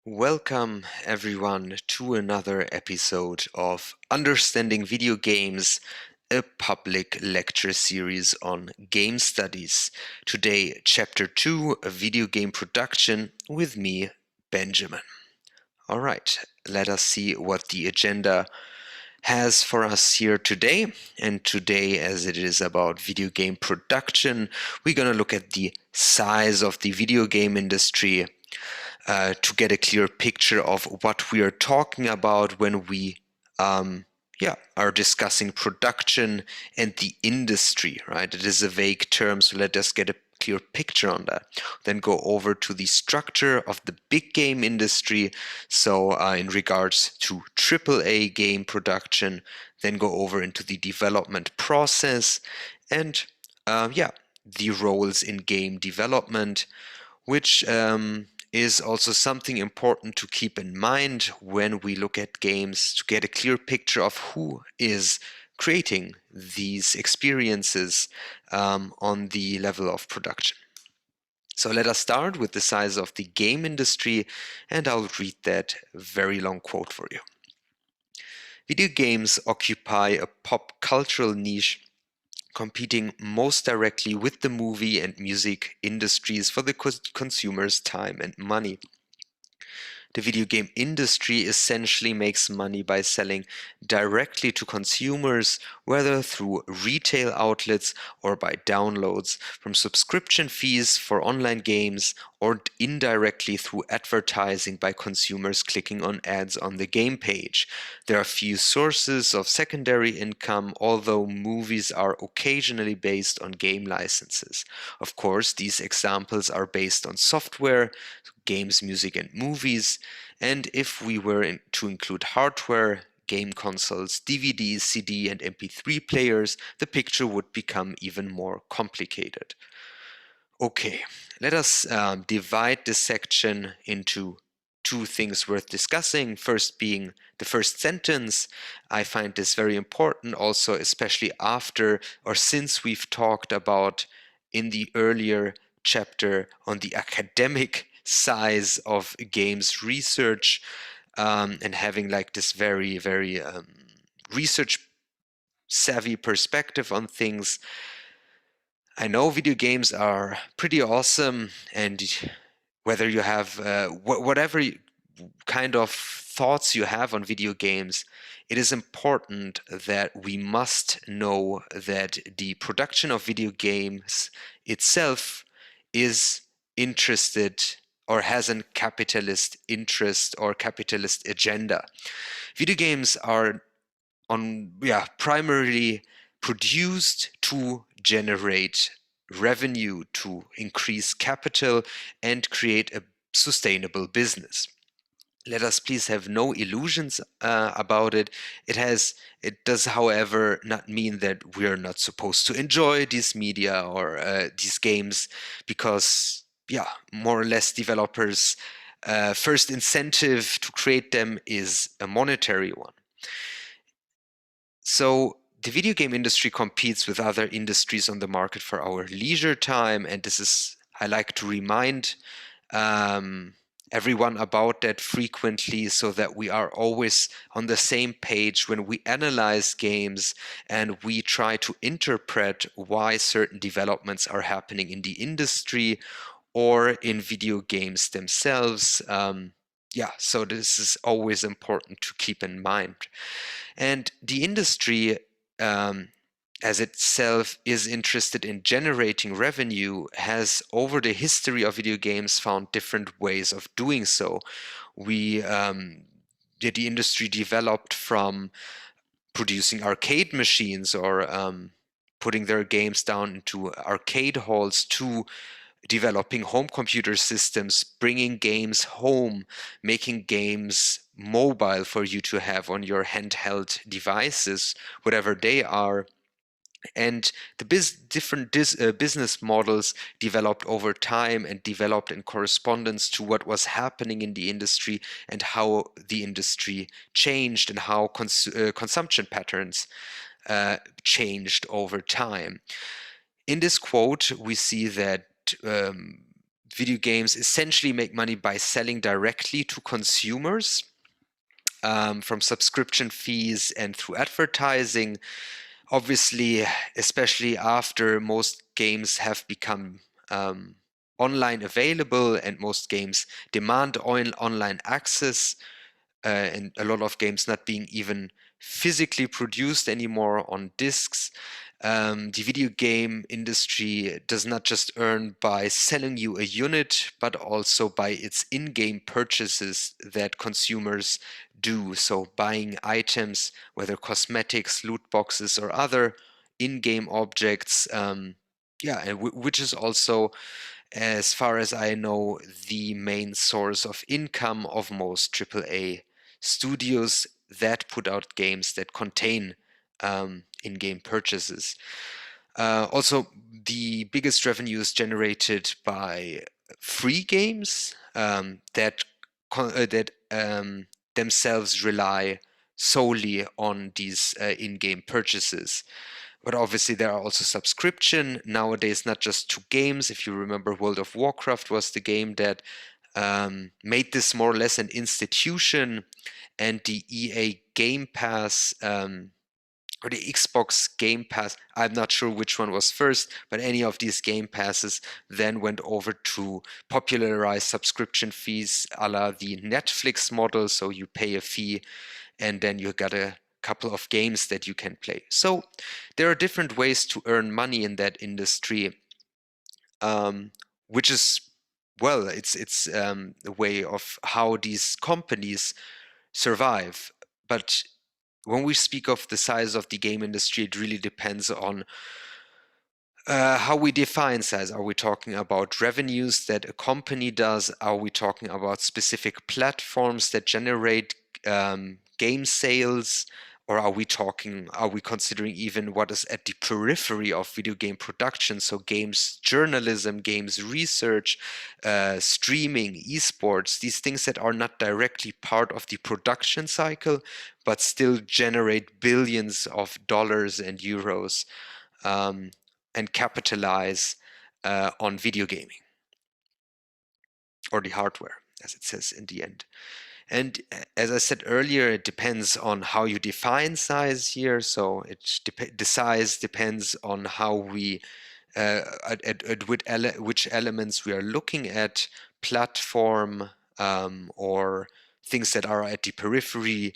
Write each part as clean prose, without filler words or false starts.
Welcome everyone to another episode of Understanding Video Games, a public lecture series on game studies. Today, Chapter 2, a video game production with me, Benjamin. All right, let us see what the agenda has for us here today. And today, as it is about video game production, we're going to look at the size of the video game industry, to get a clear picture of what we are talking about when we are discussing production and the industry, right? It is a vague term, so let us get a clear picture on that. Then go over to the structure of the big game industry, so in regards to AAA game production, then go over into the development process and the roles in game development, which is also something important to keep in mind when we look at games, to get a clear picture of who is creating these experiences on the level of production. So let us start with the size of the game industry, and I'll read that very long quote for you. Video games occupy a pop cultural niche, competing most directly with the movie and music industries for the consumer's time and money. The video game industry essentially makes money by selling directly to consumers, whether through retail outlets or by downloads, from subscription fees for online games or indirectly through advertising by consumers clicking on ads on the game page. There are few sources of secondary income, although movies are occasionally based on game licenses. Of course, these examples are based on software, games, music, and movies. And if we were to include hardware, game consoles, DVDs, CD, and MP3 players, the picture would become even more complicated. Okay, let us divide this section into two things worth discussing. First being the first sentence. I find this very important also, especially after or since we've talked about in the earlier chapter on the academic size of games research, and having like this very, very research savvy perspective on things. I know video games are pretty awesome, and whether you have whatever kind of thoughts you have on video games, it is important that we must know that the production of video games itself is interested or has a capitalist interest or capitalist agenda. Video games are primarily produced to generate revenue, to increase capital and create a sustainable business. Let us please have no illusions about it. It does, however, not mean that we are not supposed to enjoy these media or these games, because more or less developers' first incentive to create them is a monetary one. So the video game industry competes with other industries on the market for our leisure time, and I like to remind everyone about that frequently, so that we are always on the same page when we analyze games and we try to interpret why certain developments are happening in the industry or in video games themselves. So this is always important to keep in mind. And the industry, as itself is interested in generating revenue, has over the history of video games found different ways of doing so. The industry developed from producing arcade machines or putting their games down into arcade halls to developing home computer systems, bringing games home, making games mobile for you to have on your handheld devices, whatever they are. And the different business models developed over time and developed in correspondence to what was happening in the industry and how the industry changed and how consumption patterns changed over time. In this quote, we see that video games essentially make money by selling directly to consumers, from subscription fees and through advertising. Obviously, especially after most games have become online available and most games demand online access, and a lot of games not being even physically produced anymore on discs. The video game industry does not just earn by selling you a unit, but also by its in-game purchases that consumers do. So buying items, whether cosmetics, loot boxes, or other in-game objects, which is also, as far as I know, the main source of income of most AAA studios that put out games that contain in-game purchases. Also, the biggest revenue is generated by free games that themselves rely solely on these in-game purchases. But obviously there are also subscription nowadays, not just to games. If you remember, World of Warcraft was the game that made this more or less an institution, and the EA Game Pass, or the Xbox Game Pass, I'm not sure which one was first, but any of these Game Passes then went over to popularize subscription fees a la the Netflix model. So you pay a fee and then you got a couple of games that you can play. So there are different ways to earn money in that industry, which is, well, it's a way of how these companies survive. But when we speak of the size of the game industry, it really depends on how we define size. Are we talking about revenues that a company does? Are we talking about specific platforms that generate game sales? Or are we considering even what is at the periphery of video game production? So games journalism, games research, streaming, esports, these things that are not directly part of the production cycle, but still generate billions of dollars and euros, and capitalize on video gaming, or the hardware, as it says in the end. And as I said earlier, it depends on how you define size here. So the size depends on how we, at which elements we are looking at, platform, or things that are at the periphery,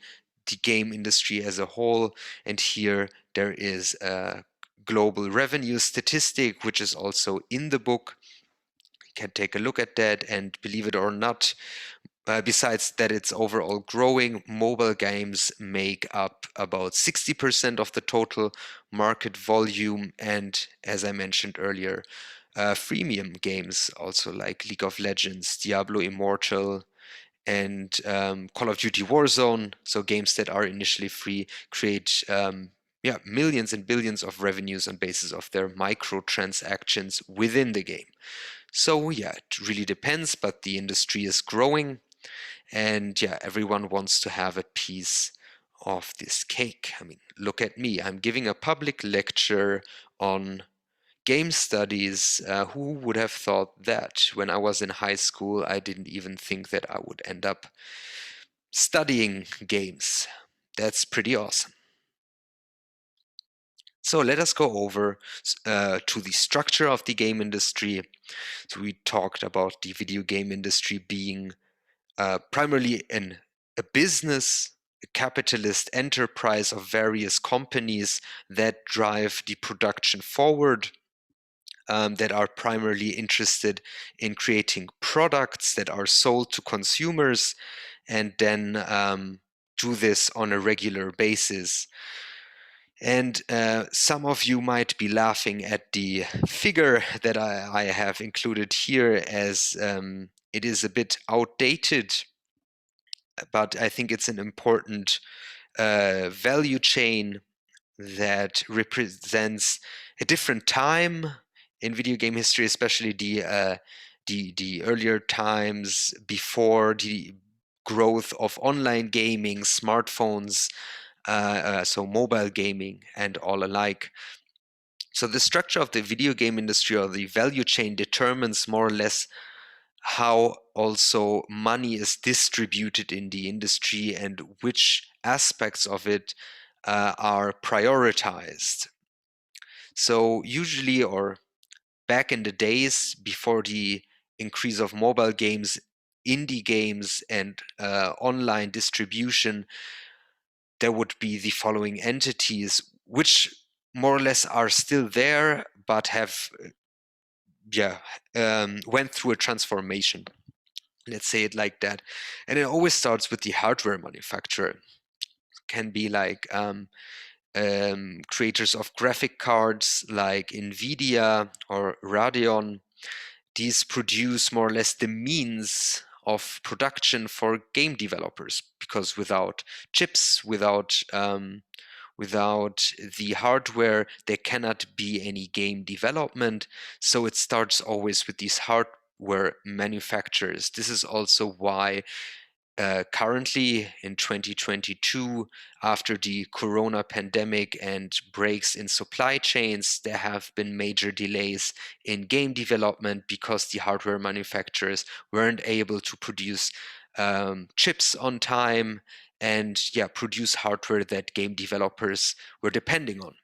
the game industry as a whole. And here there is a global revenue statistic, which is also in the book. You can take a look at that, and believe it or not, besides that it's overall growing, mobile games make up about 60% of the total market volume. And as I mentioned earlier, freemium games, also like League of Legends, Diablo Immortal, and Call of Duty Warzone, so games that are initially free, create millions and billions of revenues on basis of their microtransactions within the game. So yeah, it really depends, but the industry is growing. And yeah, everyone wants to have a piece of this cake. I mean, look at me. I'm giving a public lecture on game studies. Who would have thought that? When I was in high school, I didn't even think that I would end up studying games. That's pretty awesome. So let us go over to the structure of the game industry. So we talked about the video game industry being primarily a business, a capitalist enterprise of various companies that drive the production forward, that are primarily interested in creating products that are sold to consumers, and then do this on a regular basis. And some of you might be laughing at the figure that I have included here, as it is a bit outdated, but I think it's an important value chain that represents a different time in video game history, especially the earlier times before the growth of online gaming, smartphones, so mobile gaming and all alike. So the structure of the video game industry, or the value chain, determines more or less how also money is distributed in the industry and which aspects of it are prioritized. So usually, or back in the days before the increase of mobile games, indie games, and online distribution, there would be the following entities, which more or less are still there, but have went through a transformation. Let's say it like that. And it always starts with the hardware manufacturer. Can be like creators of graphic cards like Nvidia or Radeon. These produce more or less the means of production for game developers, because without chips, without the hardware, there cannot be any game development. So it starts always with these hardware manufacturers. This is also why currently in 2022, after the corona pandemic and breaks in supply chains, there have been major delays in game development because the hardware manufacturers weren't able to produce chips on time and produce hardware that game developers were depending on.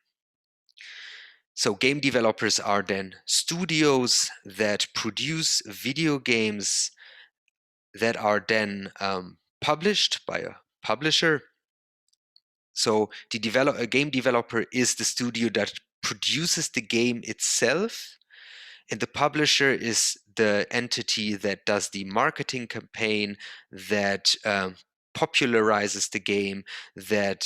So game developers are then studios that produce video games that are then published by a publisher. So a game developer is the studio that produces the game itself, and the publisher is the entity that does the marketing campaign, that popularizes the game, that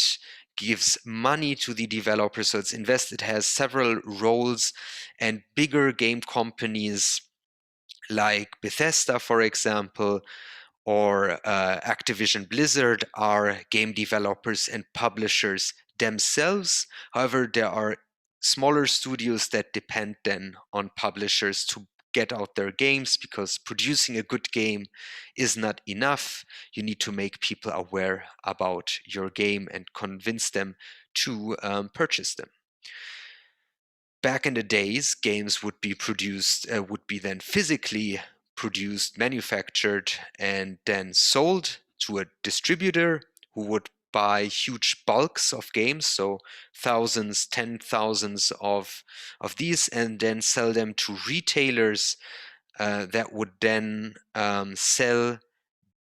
gives money to the developer. So it has several roles, and bigger game companies like Bethesda, for example, or Activision Blizzard are game developers and publishers themselves. However, there are smaller studios that depend then on publishers to get out their games, because producing a good game is not enough. You need to make people aware about your game and convince them to purchase them. Back in the days, games would be then physically produced, manufactured, and then sold to a distributor who would buy huge bulks of games, so thousands, 10,000s of these, and then sell them to retailers that would then sell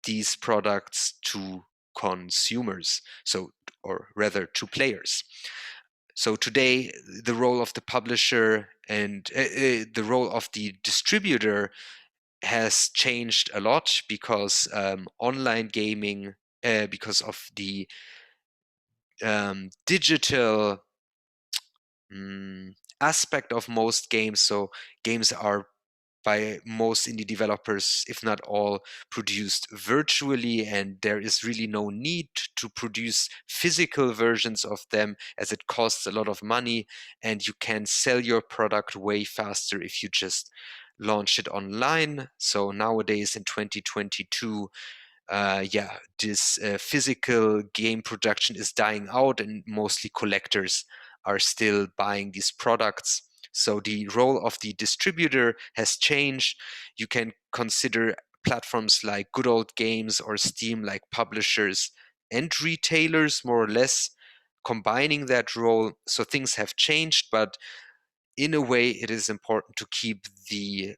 these products to consumers, or rather to players. So today, the role of the publisher and the role of the distributor has changed a lot, because online gaming, because of the digital aspect of most games. So games are by most indie developers, if not all, produced virtually, and there is really no need to produce physical versions of them, as it costs a lot of money, and you can sell your product way faster if you just launch it online. So nowadays in 2022, this physical game production is dying out, and mostly collectors are still buying these products. So the role of the distributor has changed. You can consider platforms like Good Old Games or Steam like publishers and retailers, more or less combining that role. So things have changed, but in a way, it is important to keep the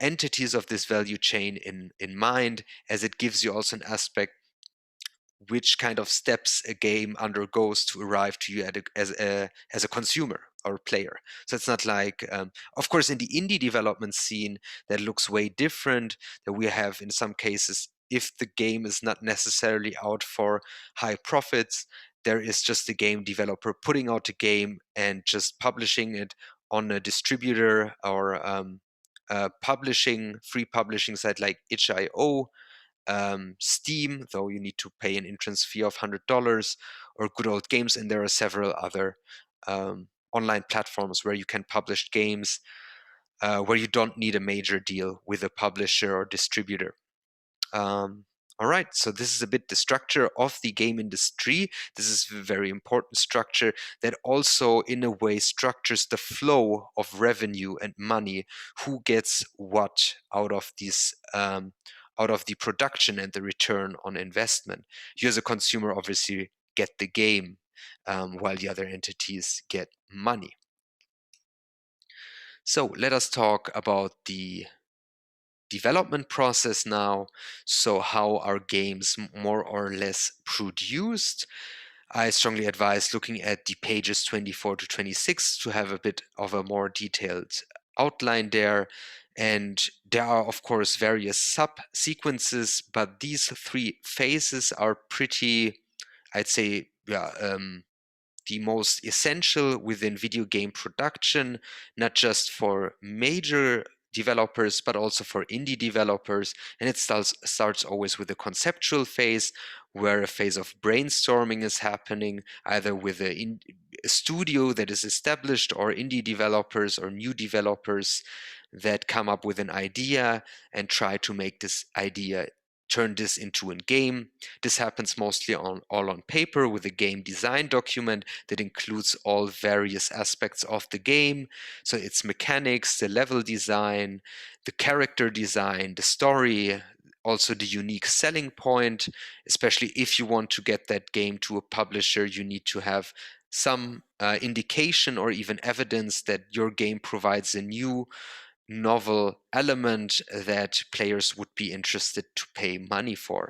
entities of this value chain in mind, as it gives you also an aspect which kind of steps a game undergoes to arrive to you as a consumer or player. So it's not like, of course, in the indie development scene, that looks way different. That we have, in some cases, if the game is not necessarily out for high profits, there is just a game developer putting out a game and just publishing it on a distributor or free publishing site like itch.io, Steam, though you need to pay an entrance fee of $100, or Good Old Games, and there are several other online platforms where you can publish games where you don't need a major deal with a publisher or distributor. All right, so this is a bit the structure of the game industry. This is a very important structure that also, in a way, structures the flow of revenue and money. Who gets what out of these, out of the production and the return on investment? You, as a consumer, obviously get the game, while the other entities get money. So let us talk about the development process now. So how are games more or less produced? I strongly advise looking at the pages 24 to 26 to have a bit of a more detailed outline there. And there are, of course, various sub-sequences, but these three phases are pretty, I'd say, the most essential within video game production, not just for major developers, but also for indie developers. And it starts always with a conceptual phase, where a phase of brainstorming is happening, either with a studio that is established, or indie developers or new developers that come up with an idea and try to make this idea, turn this into a game. This happens mostly all on paper with a game design document that includes all various aspects of the game. So its mechanics, the level design, the character design, the story, also the unique selling point. Especially if you want to get that game to a publisher, you need to have some indication or even evidence that your game provides a new novel element that players would be interested to pay money for.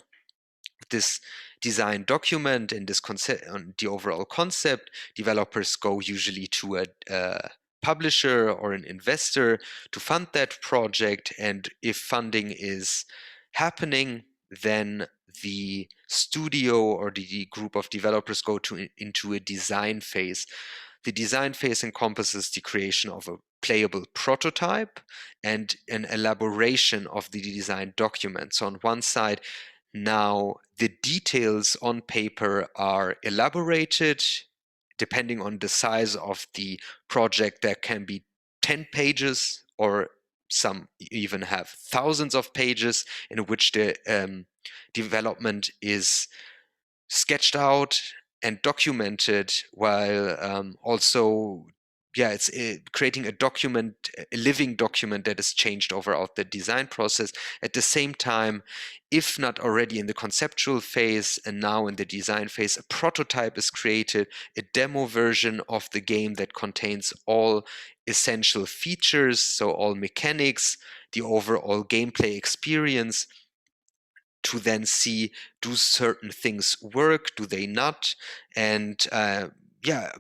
This design document and this concept, the overall concept, developers go usually to a publisher or an investor to fund that project. And if funding is happening, then the studio or the group of developers go into a design phase. The design phase encompasses the creation of a playable prototype and an elaboration of the design document. So on one side, now the details on paper are elaborated. Depending on the size of the project, there can be 10 pages, or some even have thousands of pages, in which the development is sketched out and documented, while also, it's creating a document, a living document that is changed over the design process. At the same time, if not already in the conceptual phase and now in the design phase, a prototype is created, a demo version of the game that contains all essential features, so all mechanics, the overall gameplay experience, to then see, do certain things work, do they not? And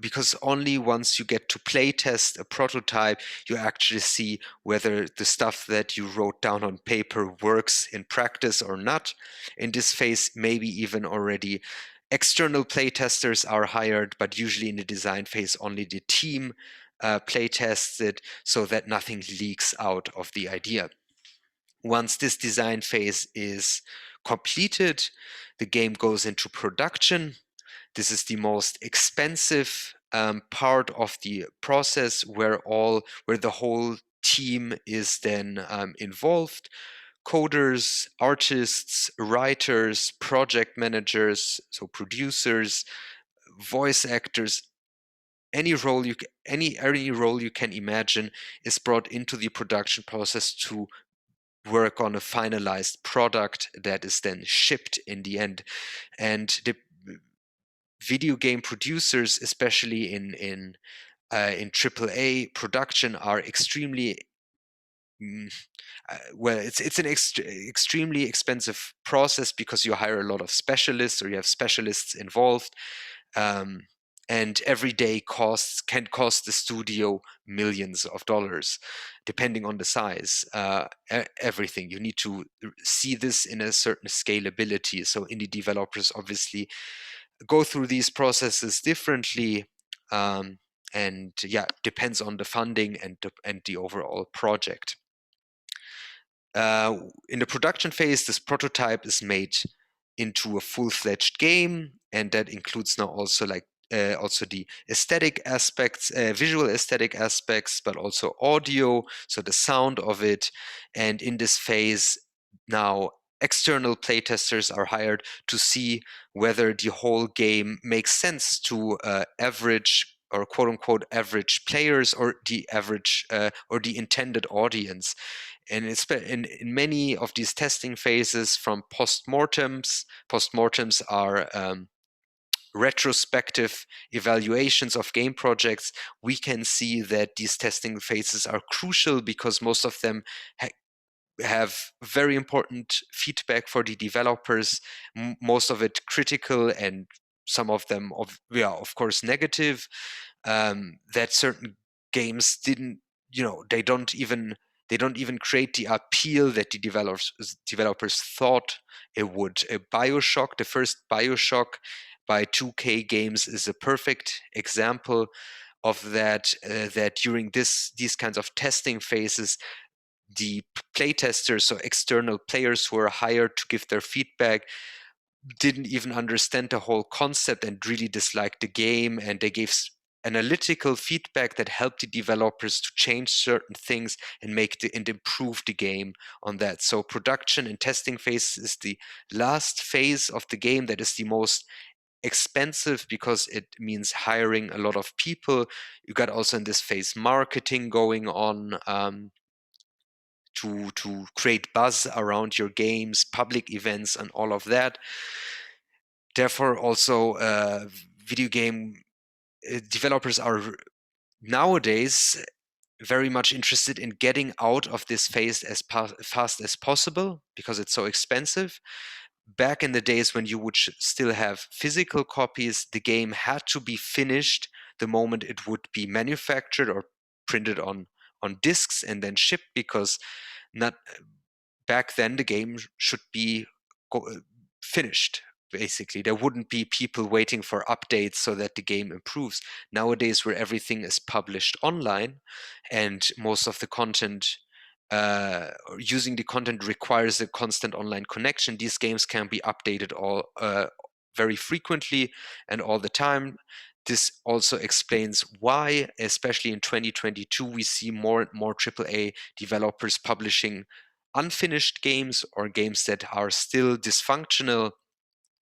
because only once you get to play test a prototype, you actually see whether the stuff that you wrote down on paper works in practice or not. In this phase, maybe even already external playtesters are hired, but usually in the design phase, only the team play tests it, so that nothing leaks out of the idea. Once this design phase is completed, the game goes into production. This is the most expensive part of the process, where the whole team is then involved. Coders, artists, writers, project managers, so producers, voice actors, any role you can imagine is brought into the production process to work on a finalized product that is then shipped in the end. And the video game producers, especially in AAA production, are extremely it's an extremely expensive process, because you hire a lot of specialists, or you have specialists involved. And everyday costs can cost the studio millions of dollars, depending on the size. Everything, you need to see this in a certain scalability. So indie developers obviously go through these processes differently, and depends on the funding and the overall project. In the production phase, this prototype is made into a full-fledged game, and that includes now also also the aesthetic aspects, visual aesthetic aspects, but also audio, so the sound of it. And in this phase, now external playtesters are hired to see whether the whole game makes sense to average or quote unquote average players or the average or the intended audience. And it's in many of these testing phases from postmortems are retrospective evaluations of game projects. We can see that these testing phases are crucial because most of them have very important feedback for the developers, most of it critical and some of them of course negative, that certain games didn't, they don't even create the appeal that the developers thought it would. BioShock, the first BioShock by 2K Games, is a perfect example of that. That during these kinds of testing phases, the playtesters, so external players who are hired to give their feedback, didn't even understand the whole concept and really disliked the game, and they gave analytical feedback that helped the developers to change certain things and and improve the game on that. So production and testing phase is the last phase of the game that is the most expensive because it means hiring a lot of people. You got also in this phase marketing going on, to create buzz around your games, public events, and all of that. Therefore, also video game developers are nowadays very much interested in getting out of this phase as fast as possible because it's so expensive. Back in the days when you would still have physical copies, the game had to be finished the moment it would be manufactured or printed on discs and then shipped, because not back then the game should be finished. Basically, there wouldn't be people waiting for updates so that the game improves. Nowadays, where everything is published online and most of the content, using the content requires a constant online connection, these games can be updated all very frequently and all the time. This also explains why, especially in 2022, we see more and more AAA developers publishing unfinished games or games that are still dysfunctional,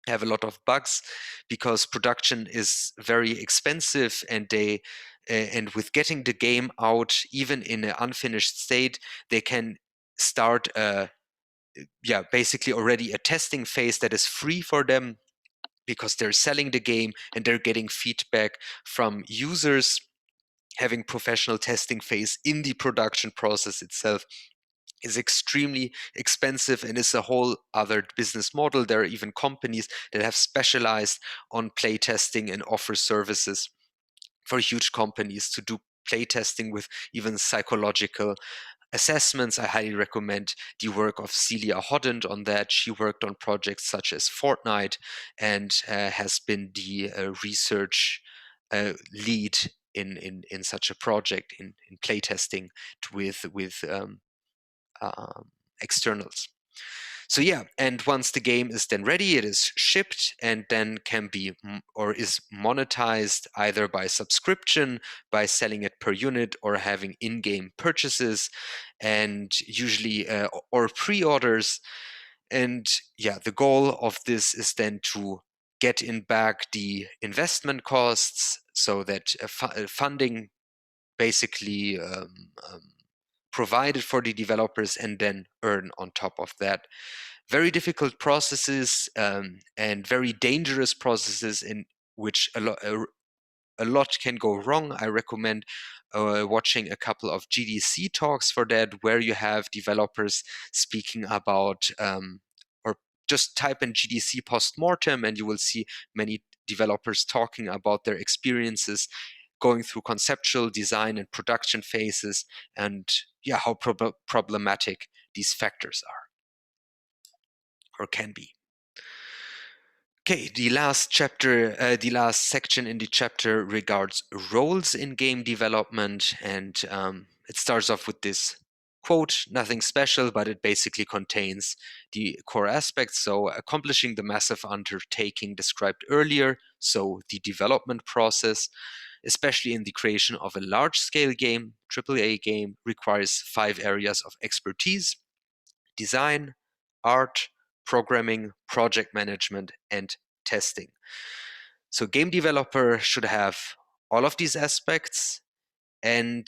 have a lot of bugs, because production is very expensive, and and with getting the game out even in an unfinished state, they can start basically already a testing phase that is free for them because they're selling the game and they're getting feedback from users. Having professional testing phase in the production process itself is extremely expensive and is a whole other business model. There are even companies that have specialized on playtesting and offer services for huge companies to do playtesting with even psychological assessments. I highly recommend the work of Celia Hodent on that. She worked on projects such as Fortnite and has been the research lead in such a project in playtesting with externals. So yeah, and once the game is then ready, it is shipped and then can be or is monetized either by subscription, by selling it per unit, or having in-game purchases, and usually or pre-orders. And yeah, the goal of this is then to get in back the investment costs so that funding basically provided for the developers and then earn on top of that. Very difficult processes and very dangerous processes in which a lot can go wrong. I recommend watching a couple of GDC talks for that, where you have developers speaking about, or just type in GDC postmortem and you will see many developers talking about their experiences going through conceptual design and production phases, and how problematic these factors are or can be. Okay, the last section in the chapter regards roles in game development, and it starts off with this quote, nothing special, but it basically contains the core aspects. So accomplishing the massive undertaking described earlier, so the development process, especially in the creation of a large-scale game, AAA game, requires 5 areas of expertise: design, art, programming, project management, and testing. So game developer should have all of these aspects, and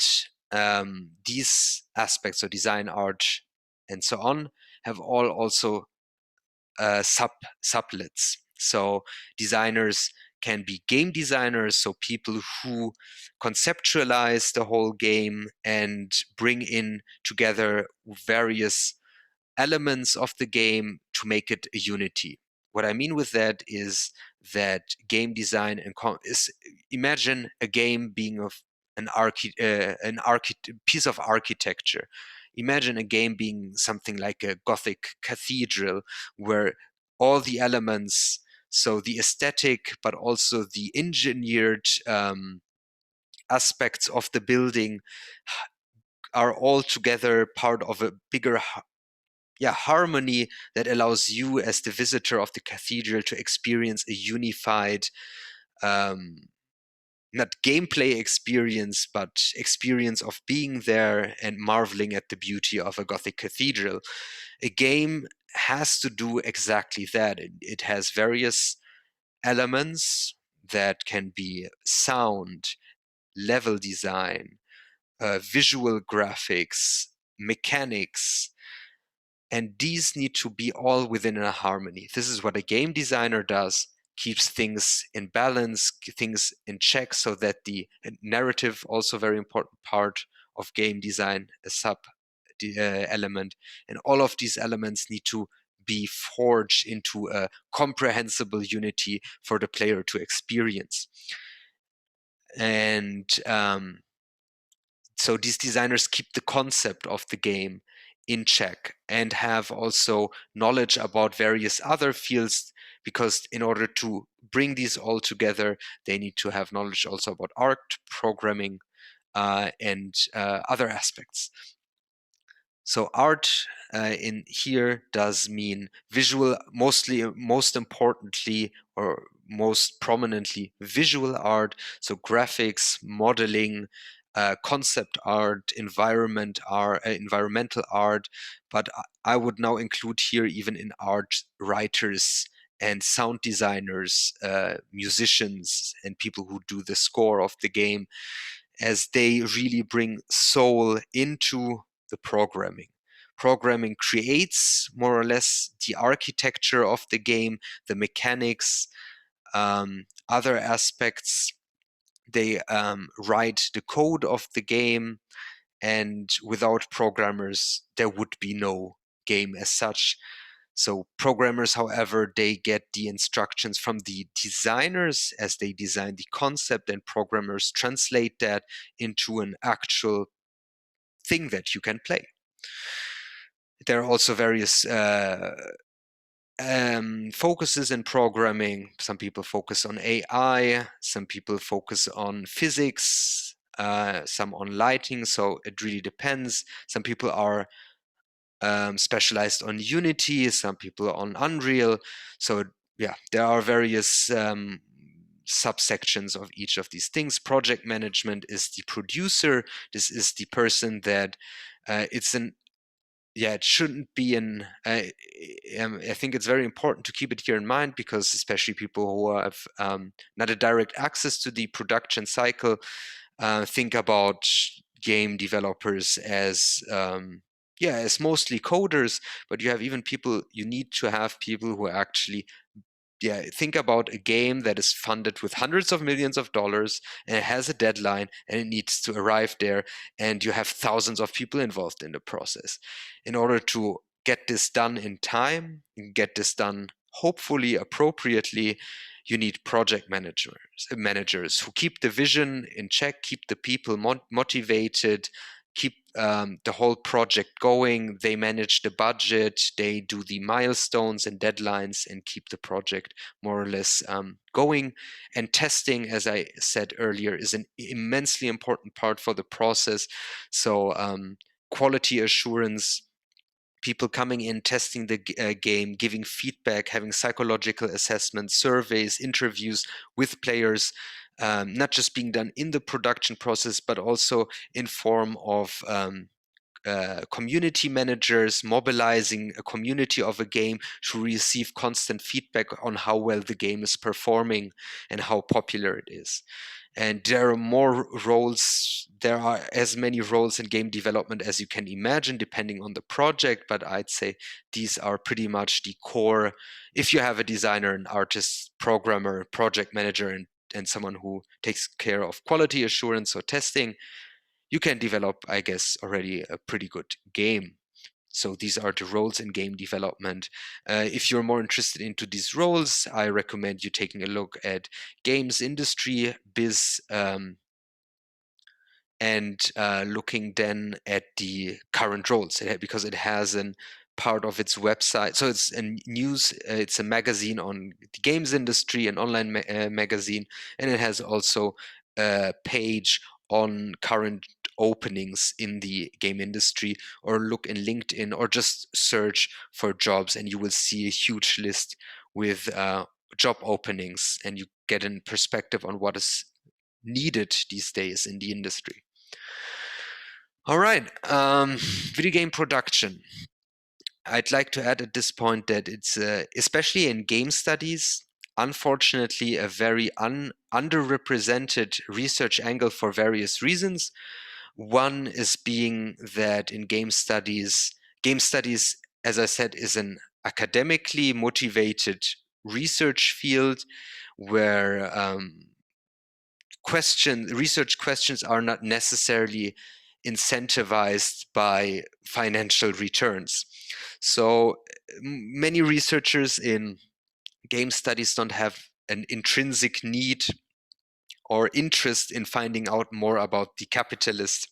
these aspects, so design, art, and so on, have all also sublets. So designers can be game designers, so people who conceptualize the whole game and bring in together various elements of the game to make it a unity. What I mean with that is that game design is, imagine a game being of an piece of architecture. Imagine a game being something like a Gothic cathedral where all the elements, so the aesthetic, but also the engineered aspects of the building, are all together part of a bigger harmony that allows you as the visitor of the cathedral to experience a unified not gameplay experience, but experience of being there and marveling at the beauty of a Gothic cathedral. A game has to do exactly that. It has various elements that can be sound, level design, visual graphics, mechanics, and these need to be all within a harmony. This is what a game designer does, keeps things in balance, things in check, so that the narrative, also very important part of game design, a sub element, and all of these elements need to be forged into a comprehensible unity for the player to experience. And so these designers keep the concept of the game in check and have also knowledge about various other fields, because in order to bring these all together, they need to have knowledge also about art, programming, and other aspects. So art in here does mean visual, most importantly, or most prominently, visual art. So graphics, modeling, concept art, environmental art. But I would now include here even in art writers and sound designers, musicians, and people who do the score of the game, as they really bring soul into the programming. Programming creates more or less the architecture of the game, the mechanics, other aspects. They write the code of the game, and without programmers, there would be no game as such. So programmers, however, they get the instructions from the designers as they design the concept, and programmers translate that into an actual thing that you can play. There are also various focuses in programming. Some people focus on AI, some people focus on physics, some on lighting, so it really depends. Some people are specialized on Unity, some people on Unreal. So yeah, there are various subsections of each of these things. Project management is the producer. This is the person that it shouldn't be I think it's very important to keep it here in mind, because especially people who have not a direct access to the production cycle think about game developers as as mostly coders, but you need to have people who actually think about a game that is funded with hundreds of millions of dollars, and it has a deadline, and it needs to arrive there, and you have thousands of people involved in the process. In order to get this done in time, get this done hopefully appropriately, you need project managers who keep the vision in check, keep the people motivated, keep the whole project going. They manage the budget, they do the milestones and deadlines, and keep the project more or less going. And testing, as I said earlier, is an immensely important part for the process. So quality assurance, people coming in, testing the game, giving feedback, having psychological assessments, surveys, interviews with players, not just being done in the production process, but also in form of community managers, mobilizing a community of a game to receive constant feedback on how well the game is performing and how popular it is. And there are more roles, there are as many roles in game development as you can imagine, depending on the project, but I'd say these are pretty much the core. If you have a designer, an artist, programmer, project manager, and someone who takes care of quality assurance or testing, you can develop, I guess, already a pretty good game. So these are the roles in game development. If you're more interested into these roles, I recommend you taking a look at games industry biz and looking then at the current roles, because it has an part of its website. So it's a news, it's a magazine on the games industry, an online magazine, and it has also a page on current openings in the game industry, or look in LinkedIn or just search for jobs and you will see a huge list with job openings, and you get a perspective on what is needed these days in the industry. All right, video game production. I'd like to add at this point that it's, especially in game studies, unfortunately, a very underrepresented research angle for various reasons. One is being that in game studies, as I said, is an academically motivated research field where research questions are not necessarily incentivized by financial returns. So many researchers in game studies don't have an intrinsic need or interest in finding out more about the capitalist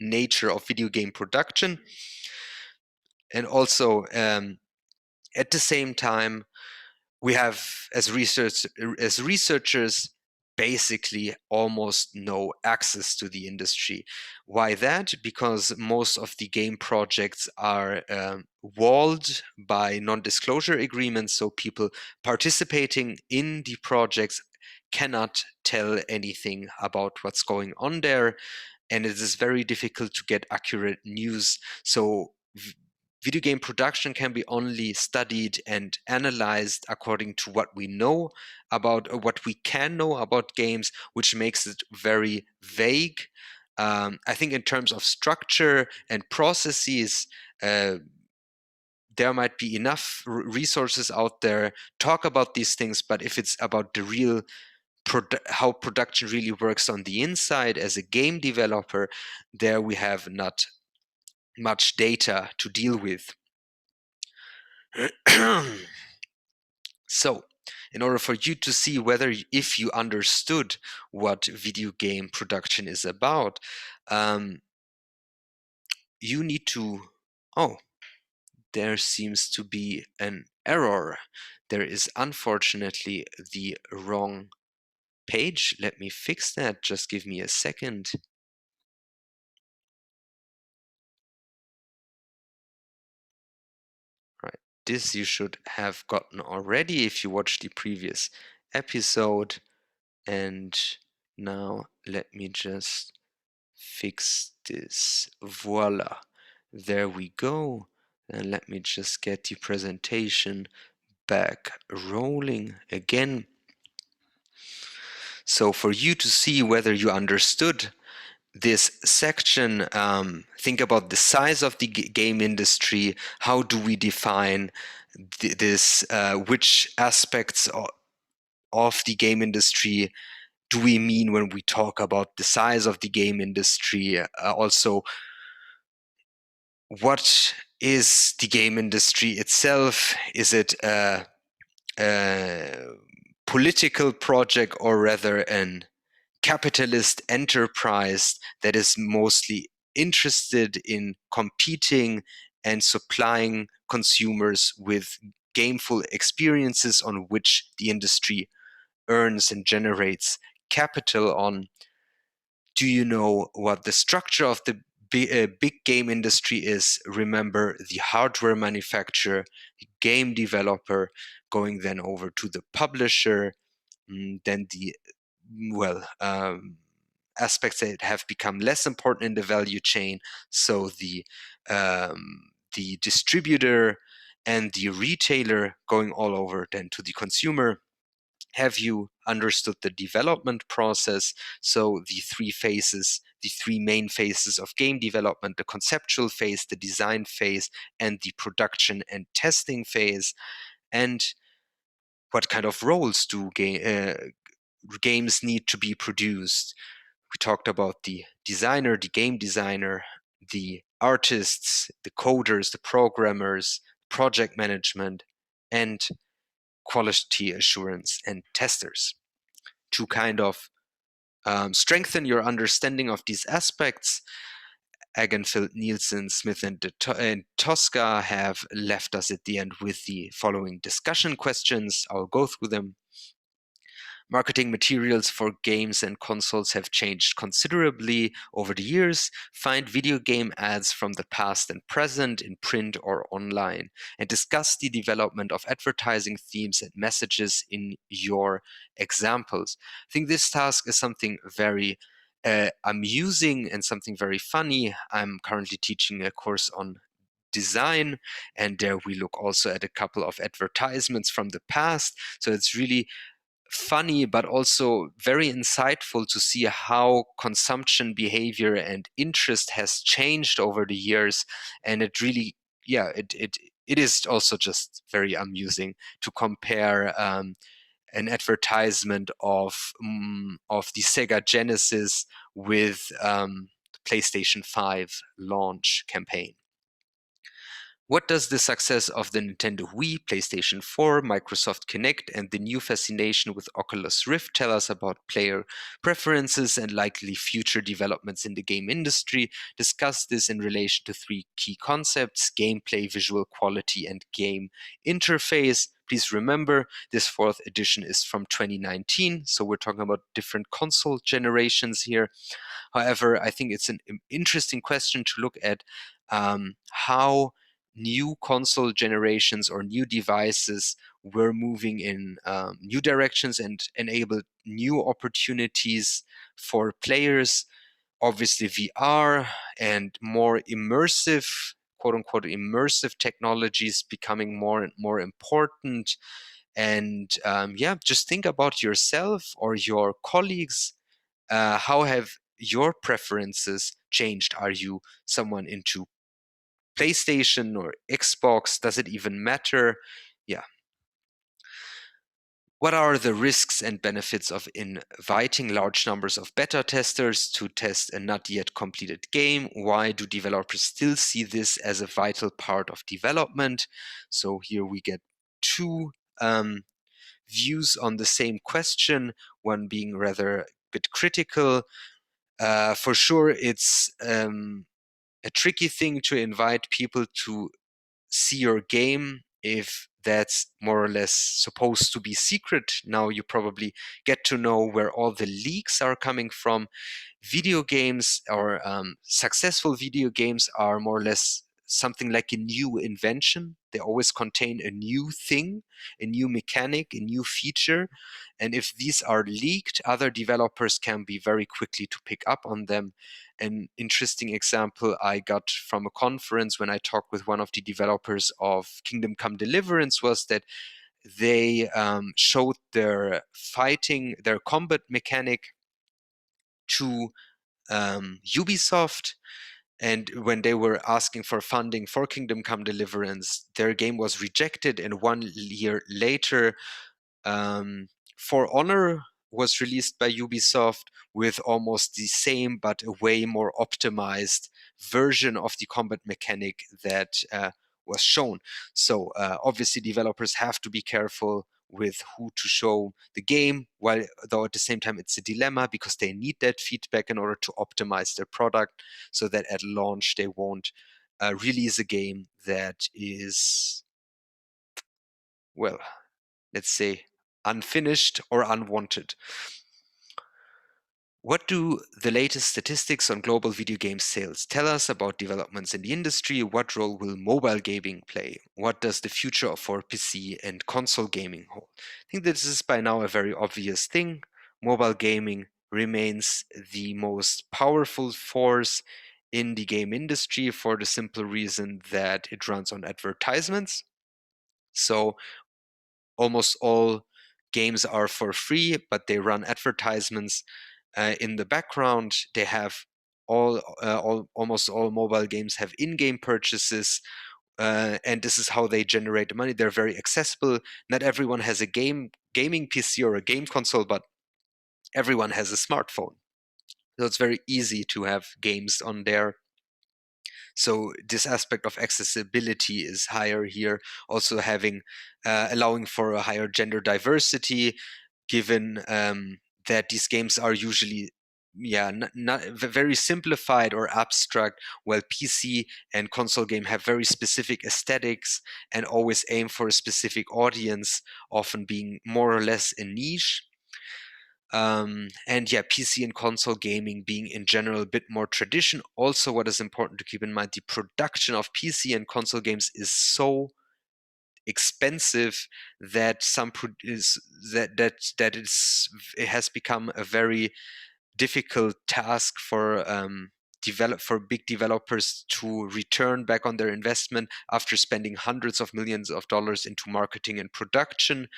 nature of video game production. And also, at the same time, we have, as researchers, basically almost no access to the industry. Why that? Because most of the game projects are walled by non-disclosure agreements, so people participating in the projects cannot tell anything about what's going on there, and it is very difficult to get accurate news. So video game production can be only studied and analyzed according to what we know about, or what we can know about games, which makes it very vague. I think in terms of structure and processes, there might be enough resources out there talk about these things, but if it's about the real how production really works on the inside as a game developer, there we have not much data to deal with. So, in order for you to see whether, if you understood what video game production is about, you need to, there seems to be an error. There is unfortunately the wrong page. Let me fix that. Just give me a second. Right, this you should have gotten already if you watched the previous episode. And now let me just fix this. Voila, there we go. And let me just get the presentation back rolling again. So for you to see whether you understood this section, think about the size of the game industry. How do we define this? Which aspects of the game industry do we mean when we talk about the size of the game industry? Also, what is the game industry itself? Is it a political project, or rather an capitalist enterprise that is mostly interested in competing and supplying consumers with gameful experiences on which the industry earns and generates capital on? Do you know what the structure of the big game industry is? Remember, the hardware manufacturer, the game developer, going then over to the publisher, then the aspects that have become less important in the value chain. So the distributor and the retailer going all over then to the consumer. Have you understood the development process? So the three main phases of game development: the conceptual phase, the design phase, and the production and testing phase. And what kind of roles do games need to be produced? We talked about the designer, the game designer, the artists, the coders, the programmers, project management, and quality assurance and testers. To kind of strengthen your understanding of these aspects, Egenfeldt-Nielsen, Smith, and Tosca have left us at the end with the following discussion questions. I'll go through them. Marketing materials for games and consoles have changed considerably over the years. Find video game ads from the past and present in print or online, and discuss the development of advertising themes and messages in your examples. I think this task is something very amusing and something very funny. I'm currently teaching a course on design, and there we look also at a couple of advertisements from the past. So it's really funny, but also very insightful to see how consumption behavior and interest has changed over the years. And it really, it is also just very amusing to compare an advertisement of the Sega Genesis with the PlayStation 5 launch campaign. What does the success of the Nintendo Wii, PlayStation 4, Microsoft Kinect, and the new fascination with Oculus Rift tell us about player preferences and likely future developments in the game industry? Discuss this in relation to three key concepts: gameplay, visual quality, and game interface. Please remember, this fourth edition is from 2019, so we're talking about different console generations here. However, I think it's an interesting question to look at how new console generations or new devices were moving in new directions and enabled new opportunities for players. Obviously, VR and more immersive, quote unquote, immersive technologies becoming more and more important. And just think about yourself or your colleagues. How have your preferences changed? Are you someone into PlayStation or Xbox? Does it even matter? Yeah. What are the risks and benefits of inviting large numbers of beta testers to test a not yet completed game? Why do developers still see this as a vital part of development? So here we get two views on the same question, one being rather a bit critical. For sure, it's a tricky thing to invite people to see your game if that's more or less supposed to be secret. Now you probably get to know where all the leaks are coming from. Video games or successful video games are more or less something like a new invention. They always contain a new thing, a new mechanic, a new feature. And if these are leaked, other developers can be very quickly to pick up on them. An interesting example I got from a conference when I talked with one of the developers of Kingdom Come Deliverance was that they showed their combat mechanic to Ubisoft. And when they were asking for funding for Kingdom Come Deliverance, their game was rejected. And 1 year later, For Honor was released by Ubisoft with almost the same but a way more optimized version of the combat mechanic that was shown. So obviously developers have to be careful with who to show the game, while though at the same time it's a dilemma because they need that feedback in order to optimize their product so that at launch they won't release a game that is, well, let's say unfinished or unwanted. What do the latest statistics on global video game sales tell us about developments in the industry? What role will mobile gaming play? What does the future for PC and console gaming hold? I think this is by now a very obvious thing. Mobile gaming remains the most powerful force in the game industry for the simple reason that it runs on advertisements. So almost all games are for free, but they run advertisements in the background. They have almost all mobile games have in-game purchases, and this is how they generate the money. They're very accessible. Not everyone has a gaming PC or a game console, but everyone has a smartphone. So it's very easy to have games on there. So this aspect of accessibility is higher here. Also having allowing for a higher gender diversity, given that these games are usually not very simplified or abstract, while PC and console game have very specific aesthetics and always aim for a specific audience, often being more or less a niche. And yeah, PC and console gaming being in general a bit more tradition. Also, what is important to keep in mind, the production of PC and console games is so expensive that it has become a very difficult task for big developers to return back on their investment after spending hundreds of millions of dollars into marketing and production.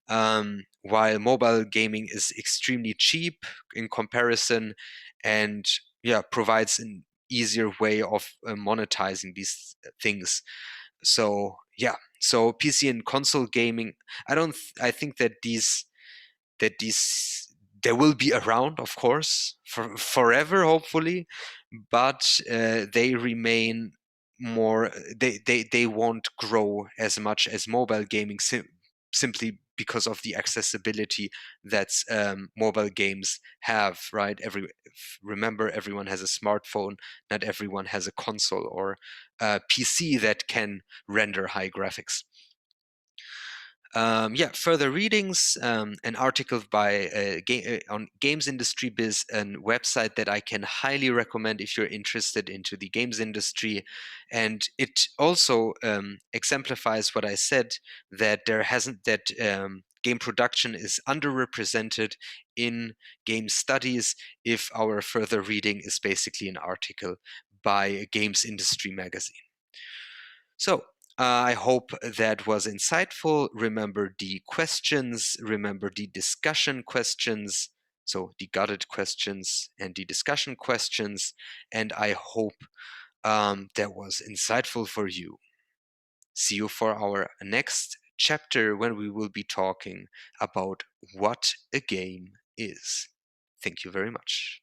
While mobile gaming is extremely cheap in comparison, and provides an easier way of monetizing these things. So PC and console gaming, I think that these they will be around, of course, for forever, hopefully, but they remain more. They won't grow as much as mobile gaming, simply because of the accessibility that mobile games have. Right? Remember, everyone has a smartphone. Not everyone has a console or a PC that can render high graphics. Further readings, an article by on Games Industry Biz, a website that I can highly recommend if you're interested into the games industry. And it also exemplifies what I said, that game production is underrepresented in game studies, if our further reading is basically an article by a Games Industry magazine. So I hope that was insightful. Remember the questions, remember the discussion questions, so the guided questions and the discussion questions, and I hope that was insightful for you. See you for our next chapter, when we will be talking about what a game is. Thank you very much.